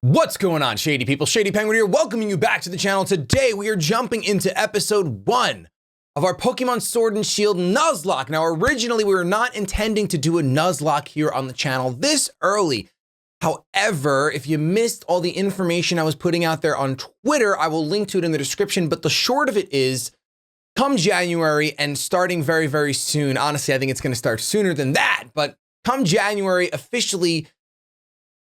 What's going on, Shady people? ShadyPenguinn here, welcoming you back to the channel. Today, we are jumping into episode 1 of our Pokemon Sword and Shield Nuzlocke. Now, originally, we were not intending to do a Nuzlocke here on the channel this early. However, if you missed all the information I was putting out there on Twitter, I will link to it in the description. But the short of it is, come January and starting very, very soon, honestly, I think it's going to start sooner than that. But come January, officially,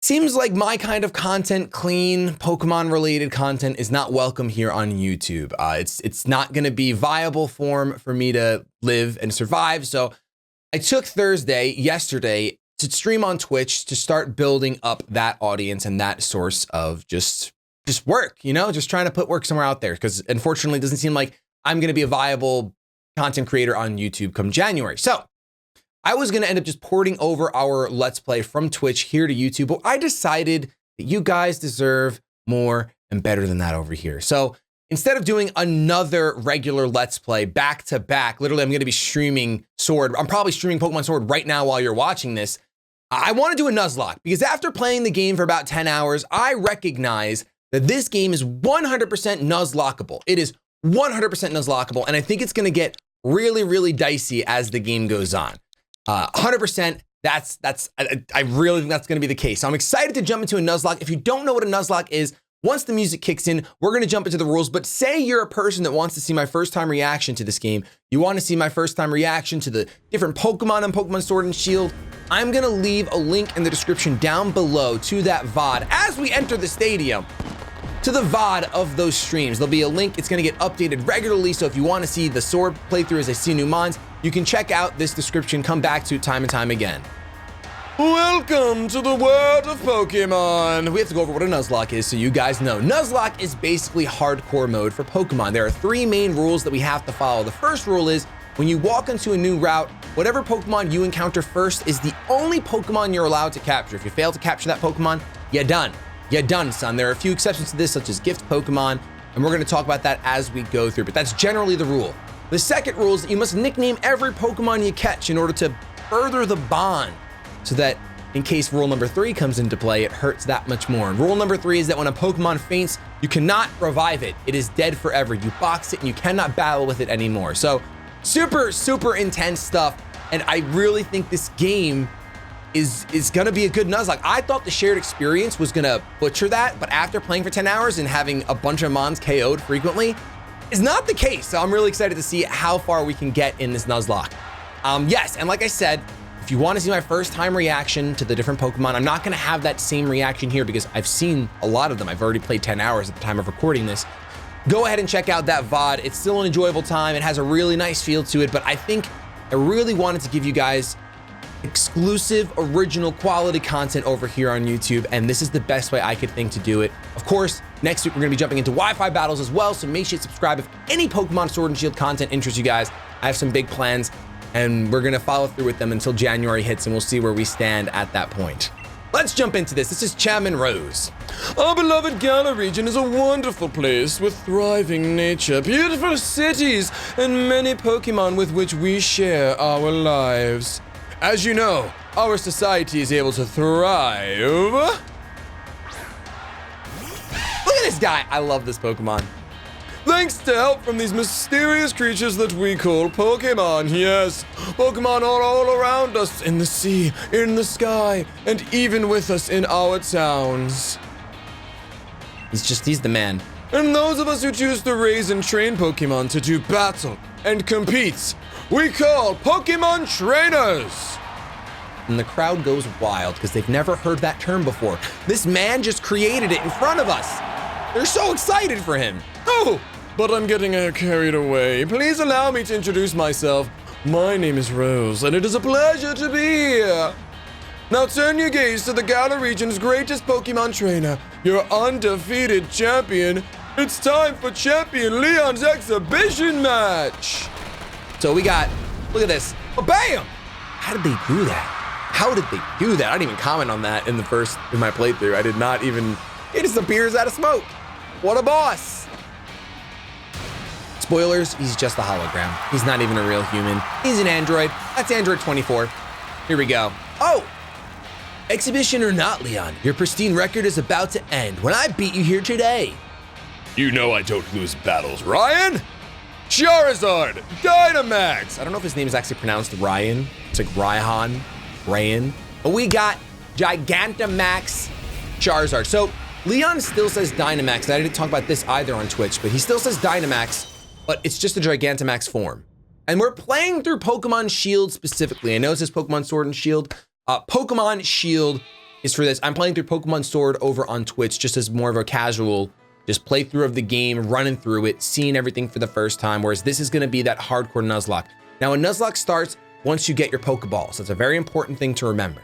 seems like my kind of content, clean Pokemon-related content, is not welcome here on YouTube. It's not going to be viable form for me to live and survive. So I took yesterday, to stream on Twitch to start building up that audience and that source of just work, you know, just trying to put work somewhere out there. Because unfortunately, it doesn't seem like I'm going to be a viable content creator on YouTube come January. So I was going to end up just porting over our Let's Play from Twitch here to YouTube, but I decided that you guys deserve more and better than that over here. So instead of doing another regular Let's Play back to back, literally I'm going to be streaming Sword. I'm probably streaming Pokemon Sword right now while you're watching this. I want to do a Nuzlocke because after playing the game for about 10 hours, I recognize that this game is 100% Nuzlockable. It is 100% Nuzlockable, and I think it's going to get really, really dicey as the game goes on. 100%, I really think that's going to be the case. So I'm excited to jump into a Nuzlocke. If you don't know what a Nuzlocke is, once the music kicks in, we're going to jump into the rules. But say you're a person that wants to see my first time reaction to this game. You want to see my first time reaction to the different Pokemon on Pokemon Sword and Shield. I'm going to leave a link in the description down below to that VOD as we enter the stadium. To the VOD of those streams. There'll be a link. It's going to get updated regularly. So if you want to see the Sword playthrough as I see new mons, you can check out this description, come back to it time and time again. Welcome to the world of Pokemon. We have to go over what a Nuzlocke is so you guys know. Nuzlocke is basically hardcore mode for Pokemon. There are 3 main rules that we have to follow. The first rule is when you walk into a new route, whatever Pokemon you encounter first is the only Pokemon you're allowed to capture. If you fail to capture that Pokemon, you're done. You're done, son. There are a few exceptions to this, such as gift Pokemon, and we're going to talk about that as we go through, but that's generally the rule. The second rule is that you must nickname every Pokemon you catch in order to further the bond, so that in case rule number 3 comes into play, it hurts that much more. And rule number 3 is that when a Pokemon faints, you cannot revive it. It is dead forever. You box it and you cannot battle with it anymore. So super, super intense stuff, and I really think this game is gonna be a good Nuzlocke. I thought the shared experience was gonna butcher that, but after playing for 10 hours and having a bunch of mons KO'd frequently, is not the case. So I'm really excited to see how far we can get in this Nuzlocke. Yes, and like I said, if you want to see my first time reaction to the different Pokemon, I'm not gonna have that same reaction here because I've seen a lot of them. I've already played 10 hours at the time of recording this. Go ahead and check out that VOD. It's still an enjoyable time. It has a really nice feel to it, but I think I really wanted to give you guys exclusive, original, quality content over here on YouTube, and this is the best way I could think to do it. Of course, next week we're gonna be jumping into Wi-Fi battles as well, so make sure you subscribe if any Pokemon Sword and Shield content interests you guys. I have some big plans, and we're gonna follow through with them until January hits, and we'll see where we stand at that point. Let's jump into this. This is Chapman Rose. Our beloved Galar region is a wonderful place with thriving nature, beautiful cities, and many Pokemon with which we share our lives. As you know, our society is able to thrive. Look at this guy. I love this Pokemon. Thanks to help from these mysterious creatures that we call Pokemon. Yes, Pokemon are all around us, in the sea, in the sky, and even with us in our towns. He's the man. And those of us who choose to raise and train Pokemon to do battle and compete, we call Pokemon trainers. And the crowd goes wild because they've never heard that term before. This man just created it in front of us. They're so excited for him. Oh, but I'm getting carried away. Please allow me to introduce myself. My name is Rose, and it is a pleasure to be here. Now turn your gaze to the Galar region's greatest Pokemon trainer, your undefeated champion. It's time for Champion Leon's exhibition match. So we got, look at this. Oh, bam! How did they do that? How did they do that? I didn't even comment on that in my playthrough. I did not even, it just appears out of smoke. What a boss. Spoilers, he's just a hologram. He's not even a real human. He's an android. That's Android 24. Here we go. Oh, Exhibition or not, Leon, your pristine record is about to end when I beat you here today. You know I don't lose battles, Ryan! Charizard! Dynamax! I don't know if his name is actually pronounced Ryan. It's like Ryan. But we got Gigantamax Charizard. So Leon still says Dynamax, and I didn't talk about this either on Twitch, but he still says Dynamax, but it's just a Gigantamax form. And we're playing through Pokemon Shield specifically. I know it says Pokemon Sword and Shield. Pokemon Shield is for this. I'm playing through Pokemon Sword over on Twitch just as more of a casual just playthrough of the game, running through it, seeing everything for the first time, whereas this is gonna be that hardcore Nuzlocke. Now, a Nuzlocke starts once you get your Pokeballs. That's a very important thing to remember.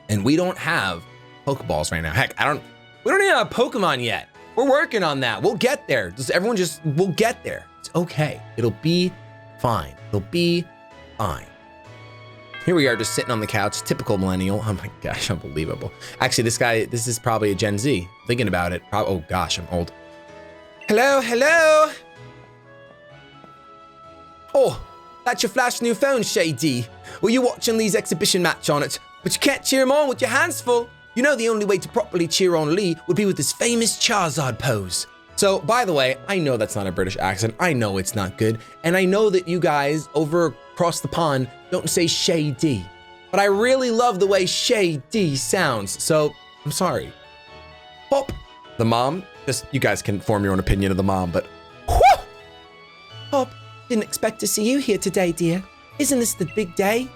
And we don't have Pokeballs right now. Heck, we don't even have a Pokemon yet. We're working on that. We'll get there. We'll get there. It's okay. It'll be fine. It'll be fine. Here we are just sitting on the couch, typical millennial. Oh my gosh, unbelievable. Actually, this is probably a Gen Z. Thinking about it, oh gosh, I'm old. Hello? Oh, that's your flash new phone, Shady. Were you watching Lee's exhibition match on it? But you can't cheer him on with your hands full. You know the only way to properly cheer on Lee would be with his famous Charizard pose. So, by the way, I know that's not a British accent. I know it's not good. And I know that you guys over across the pond don't say Shady. But I really love the way Shady sounds. So, I'm sorry. Pop. The mom. Just, you guys can form your own opinion of the mom, but whew! Pop, didn't expect to see you here today, dear. Isn't this the big day?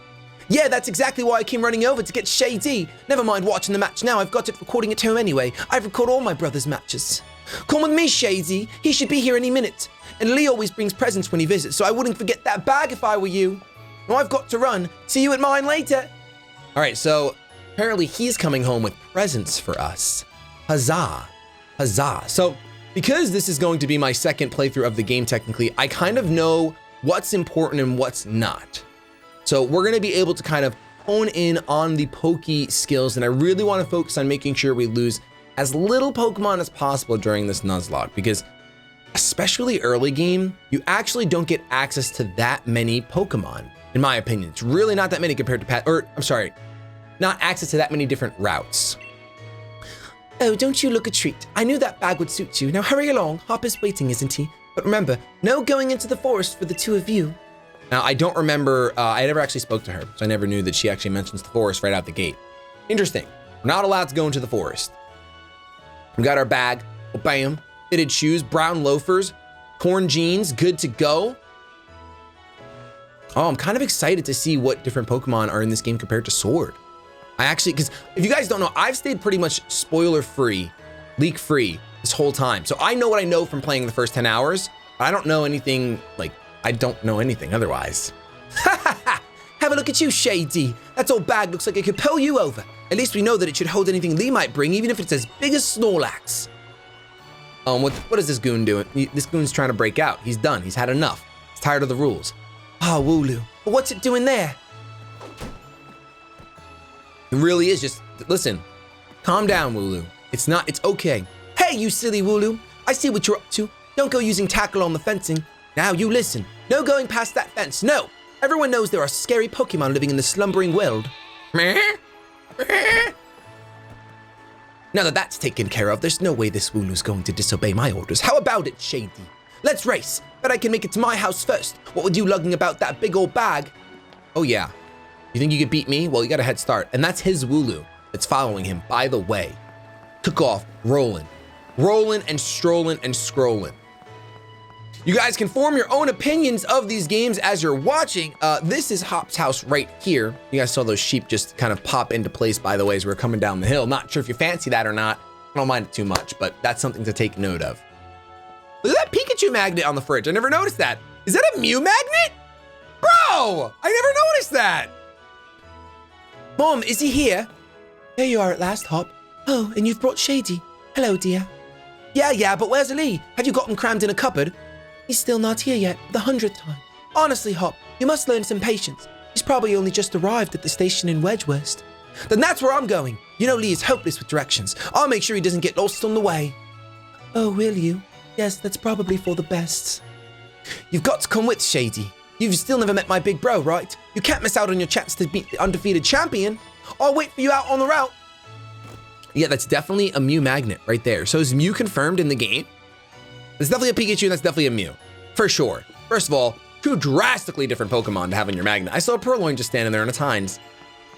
Yeah, that's exactly why I came running over to get Shady. Never mind watching the match now. I've got it recording at home anyway. I've recorded all my brother's matches. Come with me, Shady. He should be here any minute. And Lee always brings presents when he visits, so I wouldn't forget that bag if I were you. Now I've got to run. See you at mine later. All right, so apparently he's coming home with presents for us. Huzzah. Huzzah. So because this is going to be my second playthrough of the game technically, I kind of know what's important and what's not. So we're gonna be able to kind of hone in on the Poke skills, and I really wanna focus on making sure we lose as little Pokemon as possible during this Nuzlocke, because especially early game, you actually don't get access to that many Pokemon, in my opinion. It's really not that many compared to not access to that many different routes. Oh, don't you look a treat. I knew that bag would suit you. Now hurry along. Hopper's waiting, isn't he? But remember, no going into the forest for the two of you. Now, I don't remember, I never actually spoke to her, so I never knew that she actually mentions the forest right out the gate. Interesting. We're not allowed to go into the forest. We got our bag, oh, bam, fitted shoes, brown loafers, torn jeans, good to go. Oh, I'm kind of excited to see what different Pokemon are in this game compared to Sword. Because if you guys don't know, I've stayed pretty much spoiler-free, leak-free this whole time. So I know what I know from playing the first 10 hours, but I don't know anything, I don't know anything otherwise. Have a look at you, Shady. That old bag looks like it could pull you over. At least we know that it should hold anything Lee might bring, even if it's as big as Snorlax. What is this goon doing? This goon's trying to break out. He's done. He's had enough. He's tired of the rules. Ah, Wooloo. But what's it doing there? It really is just, listen, calm down, Wooloo. It's okay. Hey, you silly Wooloo. I see what you're up to. Don't go using tackle on the fencing. Now you listen. No going past that fence, no. Everyone knows there are scary Pokemon living in the Slumbering Weald. Now that that's taken care of, there's no way this Wooloo's going to disobey my orders. How about it, Shady? Let's race. Bet I can make it to my house first. What would you lugging about that big old bag? Oh yeah. You think you could beat me? Well, you got a head start. And that's his Wooloo that's following him, by the way. Took off, rolling and strolling and scrolling. You guys can form your own opinions of these games as you're watching. This is Hop's house right here. You guys saw those sheep just kind of pop into place, by the way, as we're coming down the hill. Not sure if you fancy that or not. I don't mind it too much, but that's something to take note of. Look at that Pikachu magnet on the fridge. I never noticed that. Is that a Mew magnet? Bro, I never noticed that. Mom, is he here? There you are at last, Hop. Oh, and you've brought Shady. Hello, dear. Yeah, but where's Lee? Have you got him crammed in a cupboard? He's still not here yet, for the 100th time. Honestly, Hop, you must learn some patience. He's probably only just arrived at the station in Wedgworth. Then that's where I'm going. You know Lee is hopeless with directions. I'll make sure he doesn't get lost on the way. Oh, will you? Yes, that's probably for the best. You've got to come with, Shady. You've still never met my big bro, right? You can't miss out on your chance to beat the undefeated champion. I'll wait for you out on the route. Yeah, that's definitely a Mew magnet right there. So is Mew confirmed in the game? There's definitely a Pikachu and that's definitely a Mew, for sure. First of all, two drastically different Pokemon to have in your magnet. I saw a Purloin just standing there on its hinds.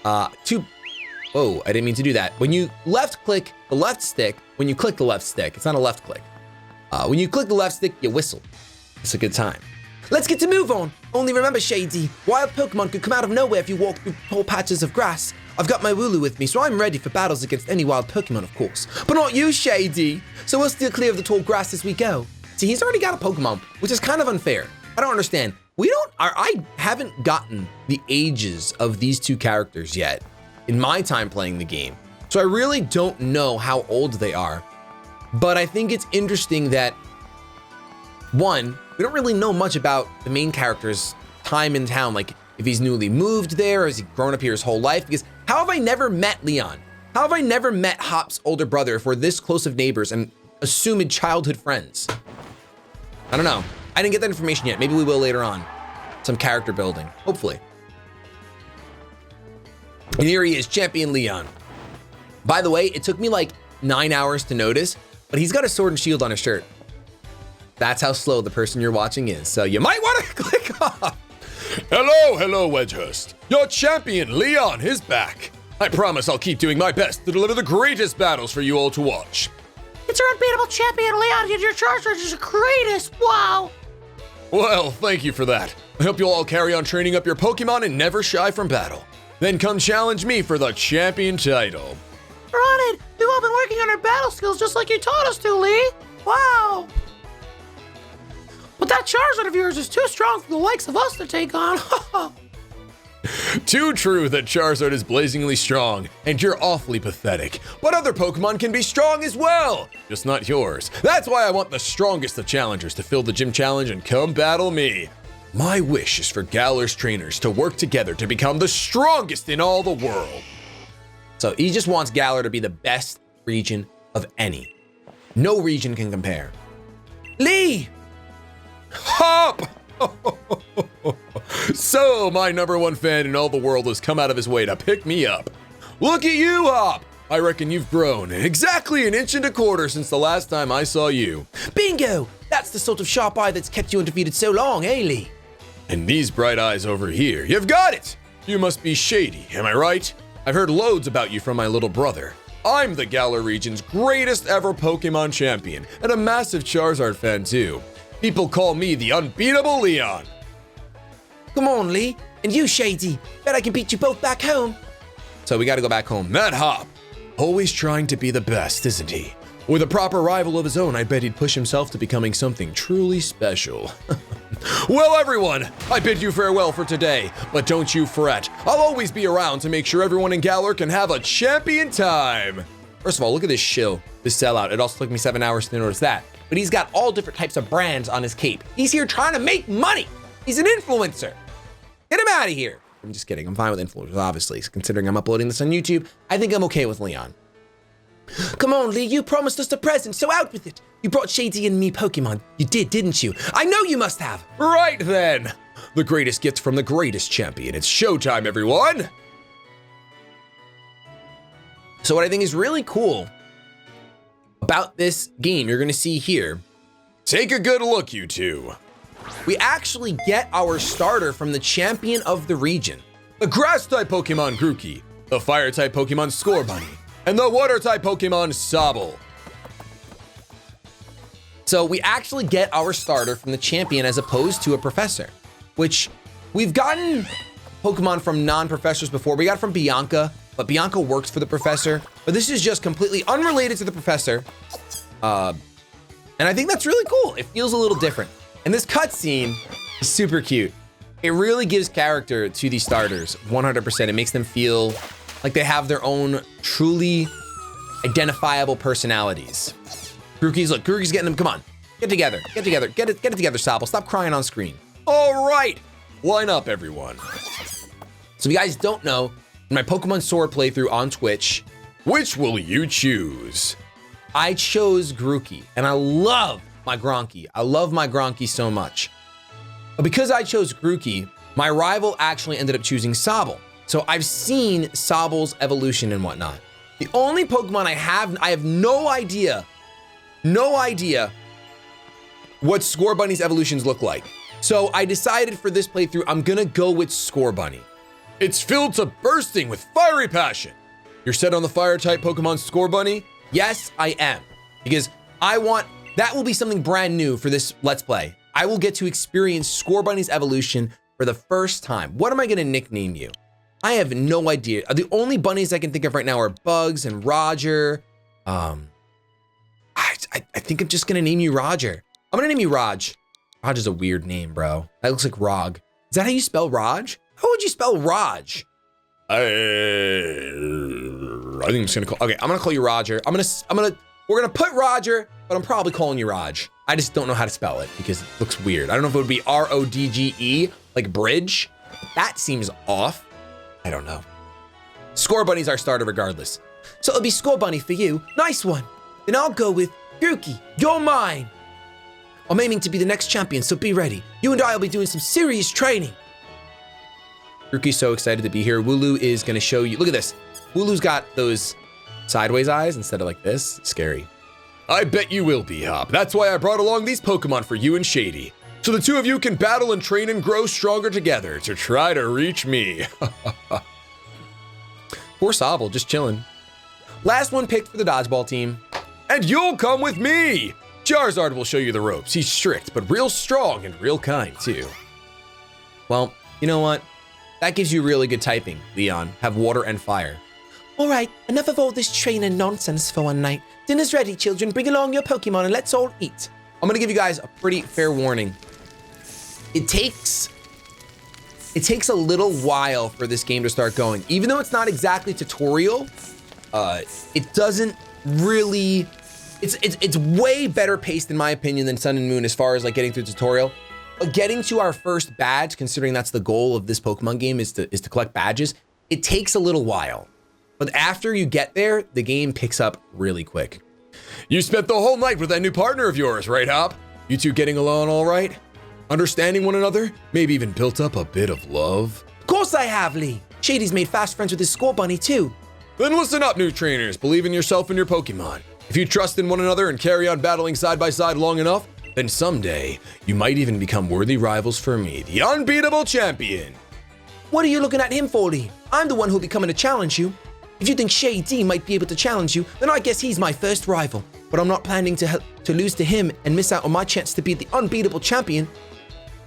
Whoa, I didn't mean to do that. When you left click the left stick, when you click the left stick, it's not a left click. When you click the left stick, you whistle. It's a good time. Let's get to move on. Only remember, Shady, wild Pokemon could come out of nowhere if you walk through whole patches of grass. I've got my Wooloo with me, so I'm ready for battles against any wild Pokemon, of course. But not you, Shady. So we'll steer clear of the tall grass as we go. See, he's already got a Pokemon, which is kind of unfair. I don't understand. I haven't gotten the ages of these two characters yet in my time playing the game. So I really don't know how old they are. But I think it's interesting that, one, we don't really know much about the main character's time in town, like if he's newly moved there, or has he grown up here his whole life? Because how have I never met Leon? How have I never met Hop's older brother if we're this close of neighbors and assumed childhood friends? I don't know. I didn't get that information yet. Maybe we will later on. Some character building, hopefully. And here he is, Champion Leon. By the way, it took me like 9 hours to notice, but he's got a sword and shield on his shirt. That's how slow the person you're watching is. So you might want to click off. Hello, Wedgehurst. Your champion, Leon, is back. I promise I'll keep doing my best to deliver the greatest battles for you all to watch. It's our unbeatable champion, Leon, and your Charizard is the greatest. Wow. Well, thank you for that. I hope you'll all carry on training up your Pokemon and never shy from battle. Then come challenge me for the champion title. We're on it. We've all been working on our battle skills just like you taught us to, Lee. Wow. But that Charizard of yours is too strong for the likes of us to take on. Too true that Charizard is blazingly strong, and you're awfully pathetic. But other Pokemon can be strong as well, just not yours. That's why I want the strongest of challengers to fill the gym challenge and come battle me. My wish is for Galar's trainers to work together to become the strongest in all the world. So he just wants Galar to be the best region of any. No region can compare. Lee! Hop! So, my #1 fan in all the world has come out of his way to pick me up. Look at you, Hop! I reckon you've grown exactly 1 1/4 inches since the last time I saw you. Bingo! That's the sort of sharp eye that's kept you undefeated so long, eh, Lee? And these bright eyes over here, you've got it! You must be Shady, am I right? I've heard loads about you from my little brother. I'm the Galar region's greatest ever Pokemon champion, and a massive Charizard fan too. People call me the unbeatable Leon. Come on, Lee. And you, Shady. Bet I can beat you both back home. So we gotta go back home. That Hop, always trying to be the best, isn't he? With a proper rival of his own, I bet he'd push himself to becoming something truly special. Well, everyone, I bid you farewell for today, but don't you fret. I'll always be around to make sure everyone in Galar can have a champion time. First of all, look at this shill, this sellout. It also took me 7 hours to notice that. But he's got all different types of brands on his cape. He's here trying to make money. He's an influencer. Get him out of here. I'm just kidding. I'm fine with influencers, obviously. Considering I'm uploading this on YouTube, I think I'm okay with Leon. Come on, Lee, you promised us a present, so out with it. You brought Shady and me Pokemon. You did, didn't you? I know you must have. Right then. The greatest gift from the greatest champion. It's showtime, everyone. So what I think is really cool about this game, you're gonna see here. Take a good look, you two. We actually get our starter from the champion of the region. The grass-type Pokemon Grookey, the fire-type Pokemon Scorbunny, and the water-type Pokemon Sobble. So we actually get our starter from the champion as opposed to a professor, which we've gotten Pokemon from non-professors before. We got it from Bianca, but Bianca works for the professor. But this is just completely unrelated to the professor. And I think that's really cool. It feels a little different. And this cutscene is super cute. It really gives character to these starters, 100%. It makes them feel like they have their own truly identifiable personalities. Grookey's getting them. Come on, get together, get it together, Sobble. Stop crying on screen. All right, line up, everyone. So if you guys don't know, in my Pokemon Sword playthrough on Twitch, which will you choose? I chose Grookey, and I love my Gronky. I love my Gronky so much. But because I chose Grookey, my rival actually ended up choosing Sobble. So I've seen Sobble's evolution and whatnot. The only Pokemon I have no idea what Scorbunny's evolutions look like. So I decided for this playthrough, I'm gonna go with Scorbunny. It's filled to bursting with fiery passion. You're set on the fire type Pokemon Scorbunny? Yes, I am. Because that will be something brand new for this Let's Play. I will get to experience Scorbunny's evolution for the first time. What am I gonna nickname you? I have no idea. The only bunnies I can think of right now are Bugs and Roger. I think I'm just gonna name you Roger. I'm gonna name you Raj. Raj is a weird name, bro. That looks like Rog. Is that how you spell Raj? How would you spell Raj? I think I'm just gonna call. Okay, I'm gonna call you Roger. We're gonna put Roger, but I'm probably calling you Raj. I just don't know how to spell it because it looks weird. I don't know if it would be R-O-D-G-E, like bridge. That seems off. I don't know. Scorbunny's our starter regardless. So it'll be Scorbunny for you. Nice one. Then I'll go with Grookey. You're mine. I'm aiming to be the next champion, so be ready. You and I will be doing some serious training. Grookey's so excited to be here. Wooloo is gonna show you. Look at this. Wooloo's got those sideways eyes instead of like this. Scary. I bet you will be, Hop. That's why I brought along these Pokemon for you and Shady. So the two of you can battle and train and grow stronger together to try to reach me. Poor Sobble, just chilling. Last one picked for the dodgeball team. And you'll come with me. Charizard will show you the ropes. He's strict, but real strong and real kind, too. Well, you know what? That gives you really good typing, Leon. Have water and fire. All right, enough of all this training nonsense for one night. Dinner's ready, children. Bring along your Pokemon and let's all eat. I'm gonna give you guys a pretty fair warning. It takes a little while for this game to start going. Even though it's not exactly tutorial, it doesn't really, it's way better paced in my opinion than Sun and Moon as far as like getting through the tutorial. But getting to our first badge, considering that's the goal of this Pokemon game is to collect badges, it takes a little while. But after you get there, the game picks up really quick. You spent the whole night with that new partner of yours, right, Hop? You two getting along all right? Understanding one another? Maybe even built up a bit of love? Of course I have, Lee. Shady's made fast friends with his Scorbunny too. Then listen up, new trainers. Believe in yourself and your Pokemon. If you trust in one another and carry on battling side by side long enough, then someday you might even become worthy rivals for me, the unbeatable champion. What are you looking at him for, Lee? I'm the one who'll be coming to challenge you. If you think Shady might be able to challenge you, then I guess he's my first rival. But I'm not planning to lose to him and miss out on my chance to be the unbeatable champion.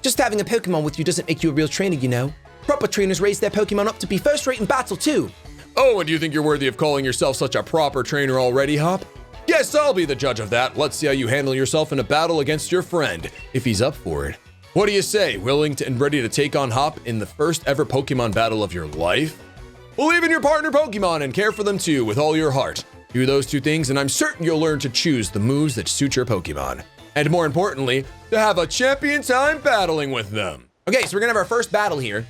Just having a Pokemon with you doesn't make you a real trainer, you know. Proper trainers raise their Pokemon up to be first rate in battle too. Oh, and do you think you're worthy of calling yourself such a proper trainer already, Hop? Yes, I'll be the judge of that. Let's see how you handle yourself in a battle against your friend, if he's up for it. What do you say, willing and ready to take on Hop in the first ever Pokemon battle of your life? Believe in your partner Pokemon and care for them too with all your heart. Do those two things and I'm certain you'll learn to choose the moves that suit your Pokemon. And more importantly, to have a champion time battling with them. Okay, so we're gonna have our first battle here.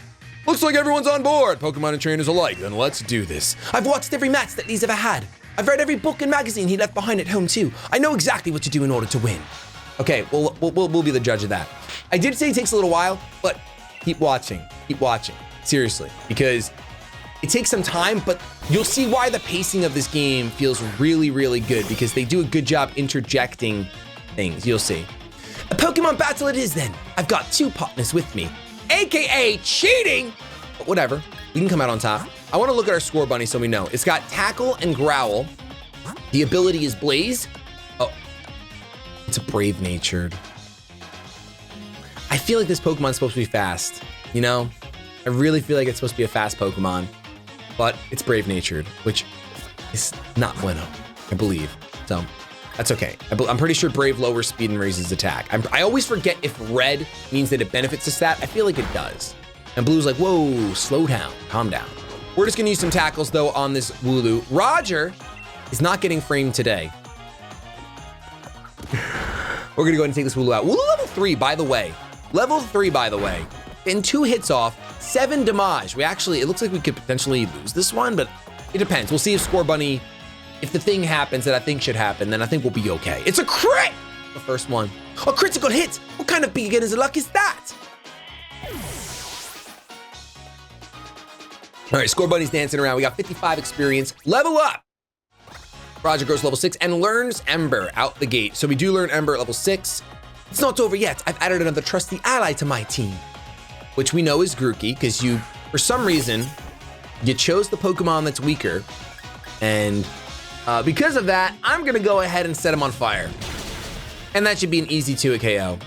Looks like everyone's on board, Pokemon and trainers alike, then let's do this. I've watched every match that Lee's ever had. I've read every book and magazine he left behind at home too. I know exactly what to do in order to win. Okay, we'll be the judge of that. I did say it takes a little while, but keep watching, seriously, because it takes some time, but you'll see why the pacing of this game feels really, really good because they do a good job interjecting things, you'll see. A Pokemon battle it is then. I've got two partners with me, AKA cheating, but whatever, we can come out on top. I wanna look at our Scorbunny so we know. It's got Tackle and Growl. The ability is Blaze. Oh, it's a brave-natured. I feel like this Pokemon's supposed to be fast, you know? I really feel like it's supposed to be a fast Pokemon, but it's brave-natured, which is not bueno, I believe. So that's okay. I'm pretty sure Brave lowers speed and raises attack. I always forget if red means that it benefits a stat. I feel like it does. And Blue's like, whoa, slow down, calm down. We're just gonna use some tackles though on this Wooloo. Roger is not getting framed today. We're gonna go ahead and take this Wooloo out. Wooloo level 3, by the way. Level 3, by the way. And 2 hits off, 7 damage. It looks like we could potentially lose this one, but it depends. We'll see if Scorbunny, if the thing happens that I think should happen, then I think we'll be okay. It's a crit! The first one. A critical hit! What kind of beginner's luck is that? All right, Score Bunny's dancing around. We got 55 experience. Level up. Roger goes level 6 and learns Ember out the gate. So we do learn Ember at level 6. It's not over yet. I've added another trusty ally to my team, which we know is Grookey, because you, for some reason, you chose the Pokemon that's weaker. And because of that, I'm gonna go ahead and set him on fire. And that should be an easy 2 KO.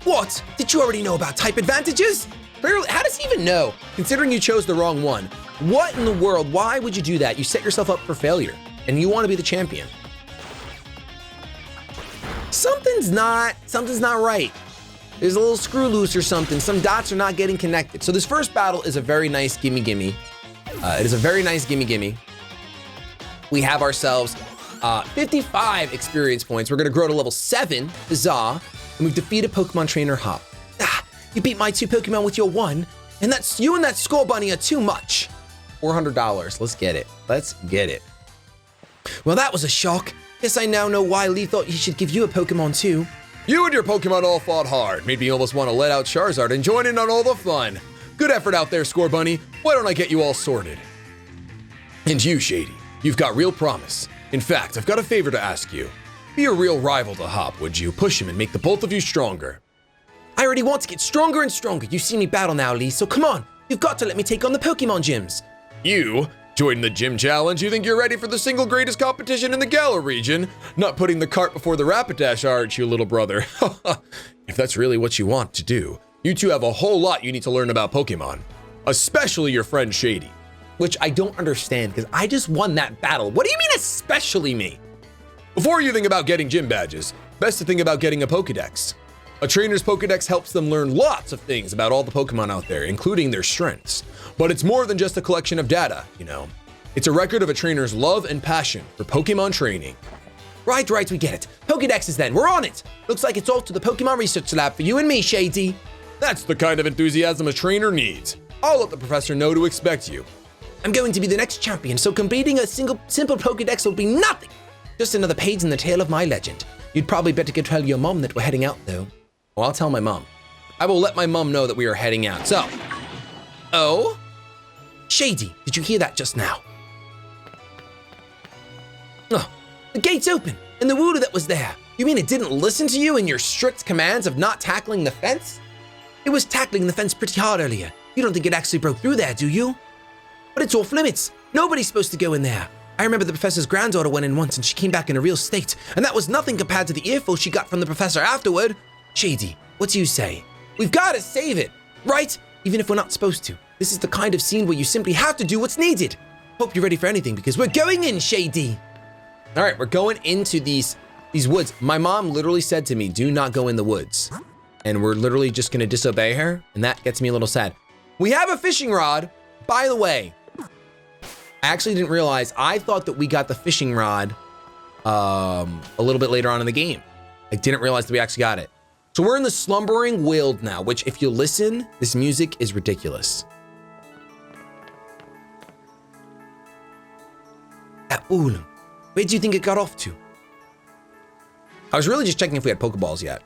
What? Did you already know about type advantages? Clearly, how does he even know? Considering you chose the wrong one. What in the world? Why would you do that? You set yourself up for failure. And you want to be the champion. Something's not right. There's a little screw loose or something. Some dots are not getting connected. So this first battle is a very nice gimme gimme. It is a very nice gimme gimme. We have ourselves 55 experience points. We're gonna grow to level 7, huzzah, and we've defeated Pokemon Trainer Hop. You beat my 2 Pokemon with your 1, and that's you and that Skull Bunny are too much. $400, let's get it. Let's get it. Well, that was a shock. Guess I now know why Lee thought he should give you a Pokemon too. You and your Pokemon all fought hard. Made me almost want to let out Charizard and join in on all the fun. Good effort out there, Score Bunny. Why don't I get you all sorted? And you, Shady, you've got real promise. In fact, I've got a favor to ask you. Be a real rival to Hop, would you? Push him and make the both of you stronger. I already want to get stronger and stronger. You've seen me battle now, Lee, so come on. You've got to let me take on the Pokemon gyms. You? Join the gym challenge? You think you're ready for the single greatest competition in the Galar region? Not putting the cart before the Rapidash, aren't you, little brother? If that's really what you want to do, you two have a whole lot you need to learn about Pokemon. Especially your friend Shady. Which I don't understand, because I just won that battle. What do you mean, especially me? Before you think about getting gym badges, best to think about getting a Pokedex. A trainer's Pokedex helps them learn lots of things about all the Pokemon out there, including their strengths. But it's more than just a collection of data, you know. It's a record of a trainer's love and passion for Pokemon training. Right, we get it. Pokedexes then, we're on it. Looks like it's off to the Pokemon Research Lab for you and me, Shady. That's the kind of enthusiasm a trainer needs. I'll let the professor know to expect you. I'm going to be the next champion, so completing a simple Pokedex will be nothing. Just another page in the tale of my legend. You'd probably better go tell your mom that we're heading out, though. Well, I'll tell my mom. I will let my mom know that we are heading out. So, oh, Shady, did you hear that just now? Oh, the gate's open, and the Wooloo that was there. You mean it didn't listen to you and your strict commands of not tackling the fence? It was tackling the fence pretty hard earlier. You don't think it actually broke through there, do you? But it's off limits. Nobody's supposed to go in there. I remember the professor's granddaughter went in once and she came back in a real state, and that was nothing compared to the earful she got from the professor afterward. Shady, what do you say? We've got to save it, right? Even if we're not supposed to. This is the kind of scene where you simply have to do what's needed. Hope you're ready for anything because we're going in, Shady. All right, we're going into these woods. My mom literally said to me, do not go in the woods. And we're literally just gonna disobey her, and that gets me a little sad. We have a fishing rod, by the way. I actually didn't realize, I thought that we got the fishing rod a little bit later on in the game. I didn't realize that we actually got it. So we're in the Slumbering Weald now, which if you listen, this music is ridiculous. That Wooloo, where do you think it got off to? I was really just checking if we had Pokeballs yet.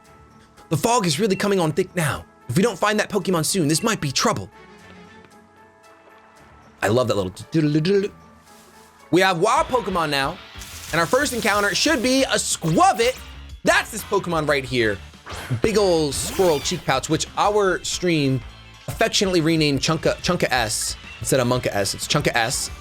The fog is really coming on thick now. If we don't find that Pokemon soon, this might be trouble. I love that little doodle-doodle-doodle. We have wild Pokemon now, and our first encounter should be a Squavit. That's this Pokemon right here. Big ol' squirrel cheek pouch, which our stream affectionately renamed Chunka S instead of Monka S. It's Chunka S,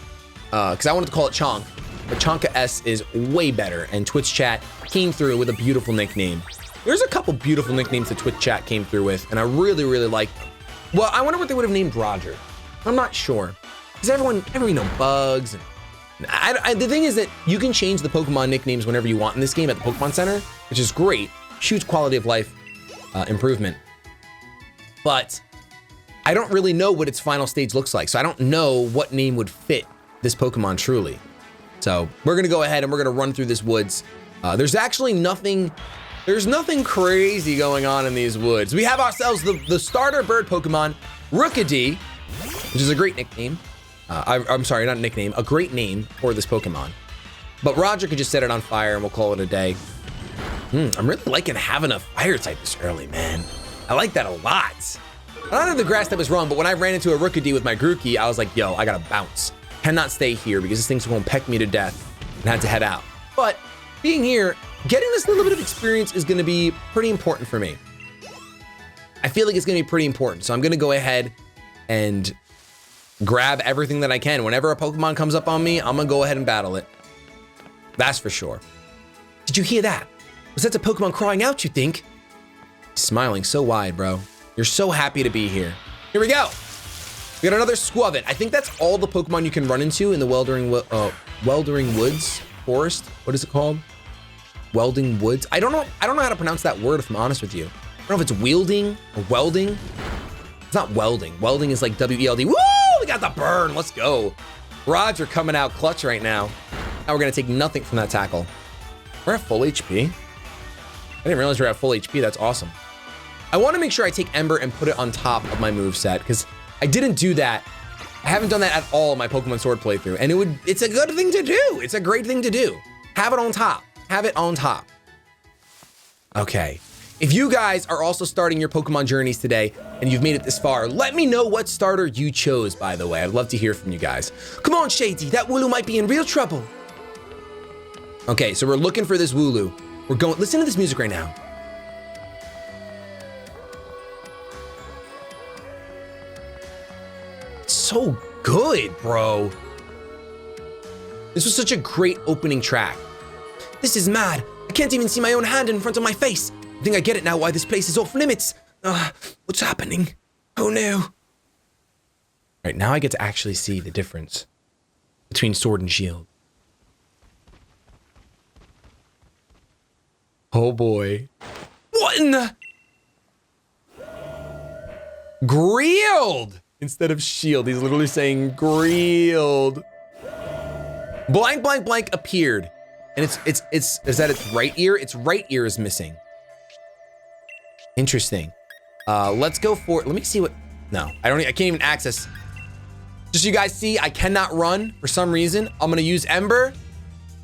because I wanted to call it Chonk, but Chonka S is way better, and Twitch chat came through with a beautiful nickname. There's a couple beautiful nicknames that Twitch chat came through with, and I really, really like them. Well, I wonder what they would have named Roger. I'm not sure. Because everyone know Bugs. And the thing is that you can change the Pokemon nicknames whenever you want in this game at the Pokemon Center, which is great. Huge quality of life improvement. But I don't really know what its final stage looks like. So I don't know what name would fit this Pokemon truly. So we're going to go ahead and we're going to run through this woods. There's actually nothing crazy going on in these woods. We have ourselves the starter bird Pokemon, Rookidee, which is a great nickname. I'm sorry, not a nickname, a great name for this Pokemon. But Roger could just set it on fire and we'll call it a day. I'm really liking having a fire type this early, man. I like that a lot. I don't know the grass that was wrong, but when I ran into a Rookidee with my Grookey, I was like, yo, I gotta bounce. Cannot stay here because this thing's gonna peck me to death, and had to head out. But being here, getting this little bit of experience is gonna be pretty important for me. I feel like it's gonna be pretty important, so I'm gonna go ahead and grab everything that I can. Whenever a Pokemon comes up on me, I'm gonna go ahead and battle it. That's for sure. Did you hear that? Was that a Pokemon crying out, you think? Smiling so wide, bro. You're so happy to be here. Here we go. We got another Squavit. I think that's all the Pokemon you can run into in the Weldering Woods Forest. What is it called? Welding Woods. I don't know how to pronounce that word, if I'm honest with you. I don't know if it's wielding or welding. It's not welding. Welding is like W-E-L-D. Woo! We got the burn. Let's go. Rods are coming out clutch right now. Now we're gonna take nothing from that tackle. We're at full HP. I didn't realize we're at full HP. That's awesome. I want to make sure I take Ember and put it on top of my moveset because I didn't do that. I haven't done that at all in my Pokemon Sword playthrough, and it's a good thing to do. It's a great thing to do. Have it on top. Have it on top. Okay. If you guys are also starting your Pokemon journeys today and you've made it this far, let me know what starter you chose, by the way. I'd love to hear from you guys. Come on, Shady. That Wooloo might be in real trouble. Okay, so we're looking for this Wooloo. We're going, listen to this music right now. It's so good, bro. This was such a great opening track. This is mad. I can't even see my own hand in front of my face. I think I get it now why this place is off limits. What's happening? Oh no. Right, now I get to actually see the difference between Sword and Shield. Oh boy. What in the? Grilled instead of shield. He's literally saying grilled. Blank, blank, blank appeared. And is that its right ear? Its right ear is missing. Interesting. Let's go for, let me see what, no, I can't even access. Just so you guys see, I cannot run for some reason. I'm gonna use Ember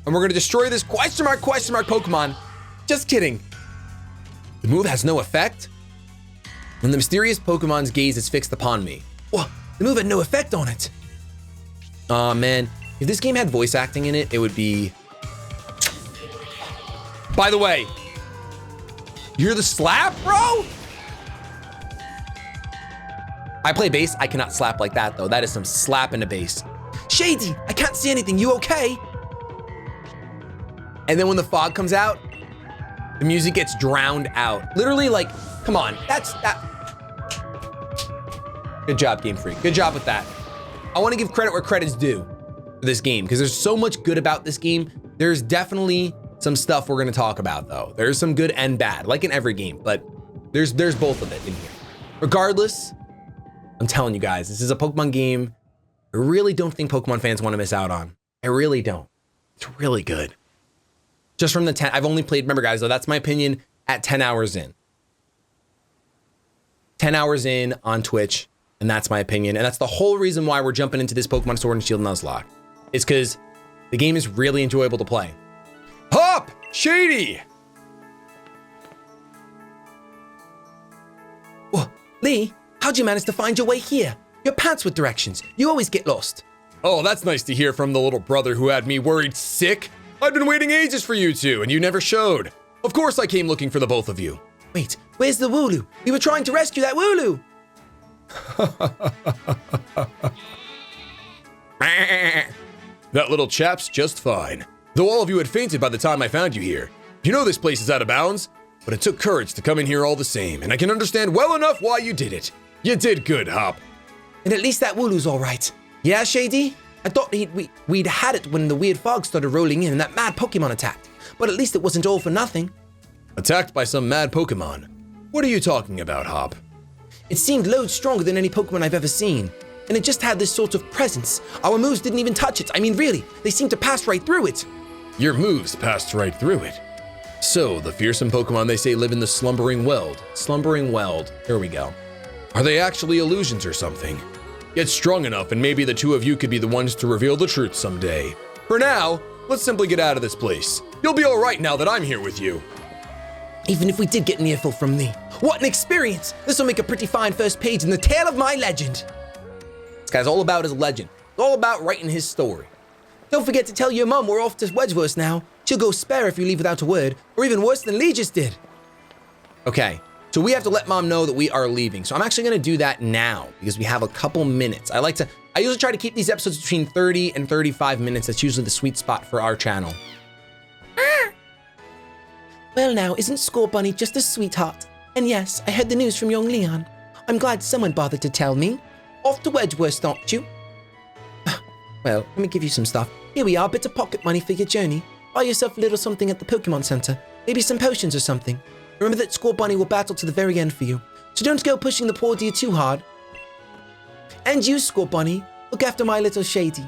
and we're gonna destroy this question mark Pokemon. Just kidding. The move has no effect. When the mysterious Pokemon's gaze is fixed upon me. Whoa, the move had no effect on it. Aw, man. If this game had voice acting in it, it would be... By the way, you hear the slap, bro? I play bass. I cannot slap like that, though. That is some slap in the bass. Shady, I can't see anything. You okay? And then when the fog comes out, the music gets drowned out. Literally, like, come on. That's that. Good job, Game Freak. Good job with that. I want to give credit where credit's due for this game because there's so much good about this game. There's definitely some stuff we're going to talk about, though. There's some good and bad, like in every game, but there's both of it in here. Regardless, I'm telling you guys, this is a Pokemon game I really don't think Pokemon fans want to miss out on. I really don't. It's really good. Just from the 10, I've only played, remember guys, though, that's my opinion at 10 hours in. 10 hours in on Twitch, and that's my opinion. And that's the whole reason why we're jumping into this Pokemon Sword and Shield Nuzlocke. It's because the game is really enjoyable to play. Hop! Shady! Whoa, Lee, how'd you manage to find your way here? You're pants with directions. You always get lost. Oh, that's nice to hear from the little brother who had me worried sick. I've been waiting ages for you two, and you never showed. Of course I came looking for the both of you. Wait, where's the Wooloo? We were trying to rescue that Wooloo. That little chap's just fine. Though all of you had fainted by the time I found you here. You know this place is out of bounds, but it took courage to come in here all the same, and I can understand well enough why you did it. You did good, Hop. And at least that Wooloo's all right. Yeah, Shady? I thought we'd had it when the weird fog started rolling in and that mad Pokemon attacked. But at least it wasn't all for nothing. Attacked by some mad Pokemon? What are you talking about, Hop? It seemed loads stronger than any Pokemon I've ever seen. And it just had this sort of presence. Our moves didn't even touch it. I mean, really, they seemed to pass right through it. Your moves passed right through it. So, the fearsome Pokemon they say live in the Slumbering Weald. Slumbering Weald. Here we go. Are they actually illusions or something? Get strong enough and maybe the two of you could be the ones to reveal the truth someday. For now, let's simply get out of this place. You'll be all right now that I'm here with you. Even if we did get an earful from thee. What an experience! This will make a pretty fine first page in the tale of my legend. This guy's all about his legend. It's all about writing his story. Don't forget to tell your mum we're off to Wedgeworth now. She'll go spare if you leave without a word, or even worse than Lee just did. Okay, so we have to let mom know that we are leaving. So I'm actually gonna do that now because we have a couple minutes. I usually try to keep these episodes between 30 and 35 minutes. That's usually the sweet spot for our channel. Well now, isn't Score Bunny just a sweetheart? And yes, I heard the news from young Leon. I'm glad someone bothered to tell me. Off to Wedgeworth, aren't you? Well, let me give you some stuff. Here we are, a bit of pocket money for your journey. Buy yourself a little something at the Pokemon Center. Maybe some potions or something. Remember that Score Bunny will battle to the very end for you. So don't go pushing the poor dear too hard. And you, Score Bunny, look after my little Shady.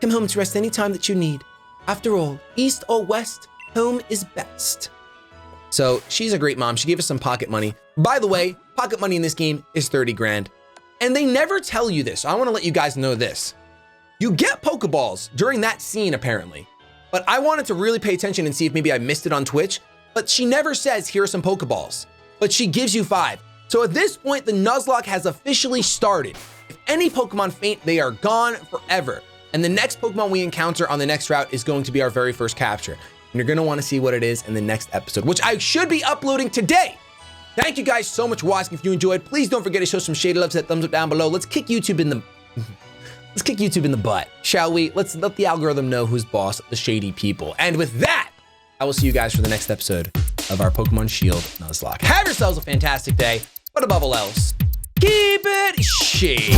Come home to rest any time that you need. After all, east or west, home is best. So she's a great mom. She gave us some pocket money. By the way, pocket money in this game is 30 grand. And they never tell you this. I want to let you guys know this. You get Pokeballs during that scene, apparently. But I wanted to really pay attention and see if maybe I missed it on Twitch. But she never says, here are some Pokeballs. But she gives you 5. So at this point, the Nuzlocke has officially started. If any Pokemon faint, they are gone forever. And the next Pokemon we encounter on the next route is going to be our very first capture. And you're going to want to see what it is in the next episode, which I should be uploading today. Thank you guys so much for watching. If you enjoyed, please don't forget to show some shady love, that thumbs up down below. Let's kick YouTube in the... Let's kick YouTube in the butt, shall we? Let's let the algorithm know who's boss, the shady people. And with that, I will see you guys for the next episode of our Pokemon Shield Nuzlocke. Have yourselves a fantastic day, but above all else, keep it shady.